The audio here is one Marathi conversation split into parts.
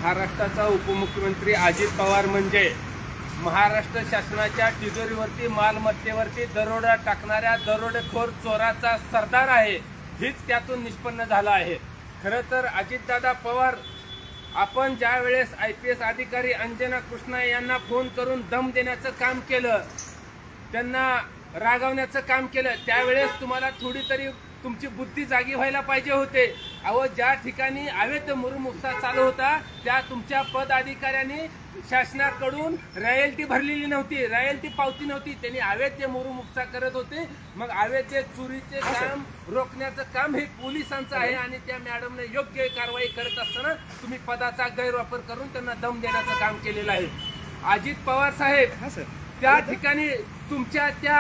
महाराष्ट्राचा उपमुख्यमंत्री अजित पवार म्हणजे महाराष्ट्र शासनाच्या तिजोरीवरती मालमत्तेवरती दरोडा टाकणाऱ्या दरोडेखोर चोराचा सरदार आहे, हीच त्यातून निष्पन्न झाला आहे। खरं तर अजितदादा पवार आपण ज्या वेळेस IPS अधिकारी अंजना कृष्णा यांना फोन करून दम देण्याचं काम केलं, त्यांना रागवण्याचं काम केलं, त्यावेळेस तुम्हाला थोडी तरी तुमची बुद्धी जागी व्हायला पाहिजे होते। अहो, ज्या ठिकाणी अवैध मुरुमउपसा चालू होता त्या तुमच्या पदाधिकाऱ्यांनी शासनाकडून रॉयल्टी भरलेली नव्हती, रॉयल्टी पावती नव्हती, त्यांनी अवैध मुरुमउपसा करत होते। मग अवैध चोरीचे काम रोखण्याचं काम हे पोलिसांचं आहे आणि त्या मॅडमने योग्य कारवाई करत असताना तुम्ही पदाचा गैरवापर करून त्यांना दम देण्याचं काम केलेलं आहे। अजित पवार साहेब, त्या ठिकाणी तुमच्या त्या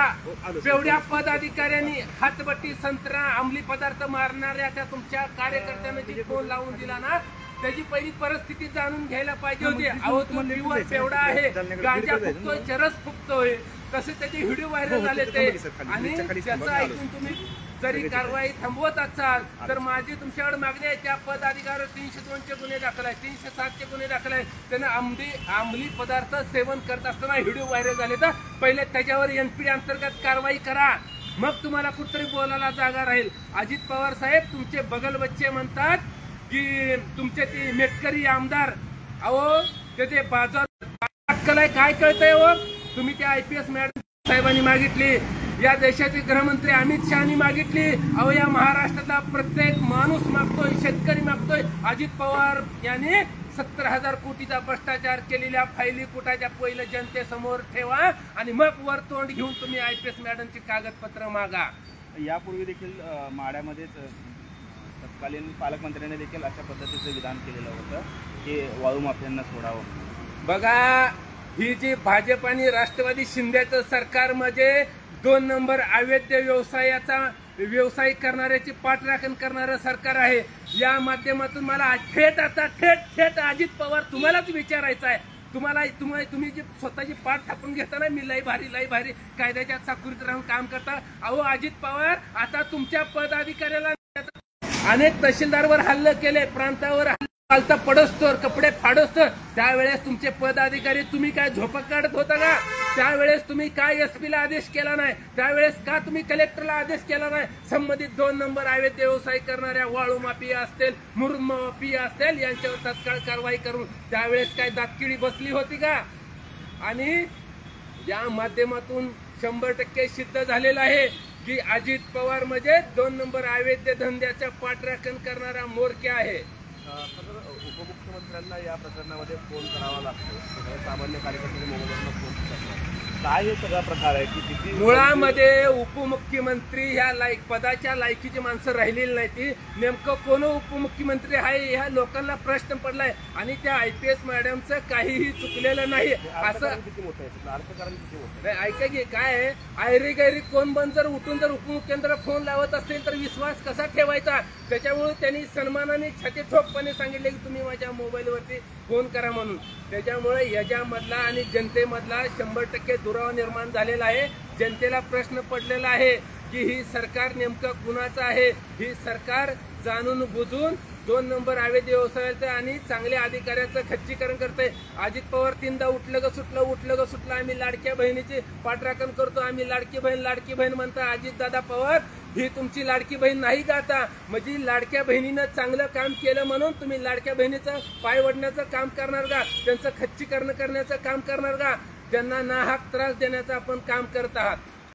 बेवड्या पदाधिकाऱ्यांनी हातबट्टी संत्रा अंमली पदार्थ मारणाऱ्या त्या तुमच्या कार्यकर्त्यांना जी फोन लावून दिला ना, त्याची पहिली परिस्थिती जाणून घ्यायला पाहिजे होती। अहो, तो प्युअर बेवडा आहे, गांजा फुकतोय, चरस फुकतोय, तसे त्याचे व्हिडिओ व्हायरल झाले ते, आणि त्याचं ऐकून तुम्ही जरी कारवाई थांबवत असाल तर माझी तुमच्याकडे मागणी आहे, त्या पदाधिकाऱ्यावर 302 चे गुन्हे दाखल आहे, 307 चे गुन्हे दाखल आहे। त्यांना अंमली पदार्थ सेवन करत असताना व्हिडिओ व्हायरल झाले तर पहिले त्याच्यावर NPD अंतर्गत कारवाई करा, मग तुम्हाला कुठतरी बोलायला जागा राहील। अजित पवार साहेब, तुमचे बगल बच्चे म्हणतात की तुमचे ते मेटकरी आमदार, अहो त्याचे बाजार अक्कल आहे, काय कळतंय हो? तुम्ही त्या IPS मॅडम साहेबांनी मागितली, या देशाचे गृहमंत्री अमित शहानी मागितली, अहो या महाराष्ट्रातला प्रत्येक माणूस मागतोय, शेतकरी मागतोय। अजित पवार यांनी 70,000 कोटीचा भ्रष्टाचार केलेल्या फायली कुठाच्या पहिलं जनतेसमोर ठेवा आणि मग वर तोंड घेऊन तुम्ही IPS मॅडमची कागदपत्र मागा। यापूर्वी देखील माड्यामध्येच तत्कालीन पालकमंत्र्यांनी देखील अशा पद्धतीचं विधान केलेलं होतं की वाळू माफियांना सोडावं। बघा, ही जी भाजप आणि राष्ट्रवादी शिंदेचं सरकार म्हणजे 2 नंबर अवैध व्यवसाय करणाऱ्याची पाठराखण करणारं सरकार आहे। या माध्यमातून मला थेट अजित पवार तुम्हालाच विचारायचं आहे, तुम्ही जी स्वतःची पाठ थापून घेताना मी लई भारी कायद्याच्या चाकुरीत राहून काम करता। अहो अजित पवार, आता तुमच्या पदाधिकाऱ्याला अनेक तहसीलदारवर हल्ले केले, प्रांतावर चालता पडोस्तोर, कपडे फाडोस्तोर, त्यावेळेस तुमचे पदाधिकारी तुम्ही काय झोपा काढत होता का? त्यावेळेस तुम्ही काय SP ला आदेश केला नाही? त्यावेळेस का तुम्ही कलेक्टरला आदेश केला नाही? संबंधित 2 नंबर अवैध व्यवसाय करणाऱ्या वाळू माफिया असतील, मुरुम माफिया असतील, यांच्यावर तत्काळ कारवाई करून त्यावेळेस काय दातकिडी बसली होती का? आणि या माध्यमातून 100% सिद्ध झालेलं आहे की अजित पवार म्हणजे 2 नंबर अवैध धंद्याच्या पाठराखण करणारा म्होरक्या आहे। उपमुख्यमंत्र्यांना या प्रकरणामध्ये फोन करावा लागतो, सामान्य कार्यकर्त्यांनी मोबाईलवरून फोन करतात, काय हे सगळा प्रकार आहे की किती मुळामध्ये उपमुख्यमंत्री ह्या पदाच्या लायकीची माणसं राहिलेली नाही। ती नेमकं कोण उपमुख्यमंत्री आहे ह्या लोकांना प्रश्न पडलाय आणि त्या IPS मॅडमचं काहीही चुकलेलं नाही। असं किती मोठं आहे, अर्थकारण किती मोठं आहे? ऐका की, काय आहे, आयरी गैरी कोण बन जर उठून जर उपमुख्यमंत्र्याला फोन लावत असतील तर विश्वास कसा ठेवायचा? त्याच्यामुळे त्यांनी सन्मानाने छाती ठोकपणे सांगितले की तुम्ही माझ्या मोबाईलवरती फोन करा म्हणून। त्याच्यामुळे याच्यामधला आणि जनतेमधला 100% दुरावा निर्माण झालेला आहे। जनतेला प्रश्न पडलेला आहे की ही सरकार नेमकं कुणाचं आहे? ही सरकार जाणून बुजून 2 नंबर अवैध व्यवसायाचं आणि चांगल्या अधिकाऱ्याचं खच्चीकरण करते। अजित पवार 3दा उठलं ग सुटलं, आम्ही लाडक्या बहिणीची पाठराखण करतो, आम्ही लाडकी बहीण म्हणता। अजितदादा पवार, ही तुमची लाडकी बहीण नाही का? आता म्हणजे लाडक्या बहिणीनं चांगलं काम केलं म्हणून तुम्ही लाडक्या बहिणीचं पाय ओढण्याचं काम करणार का? त्यांचं खच्चीकरण करण्याचं काम करणार का? त्यांना नाहक त्रास देण्याचं आपण काम करत आहात।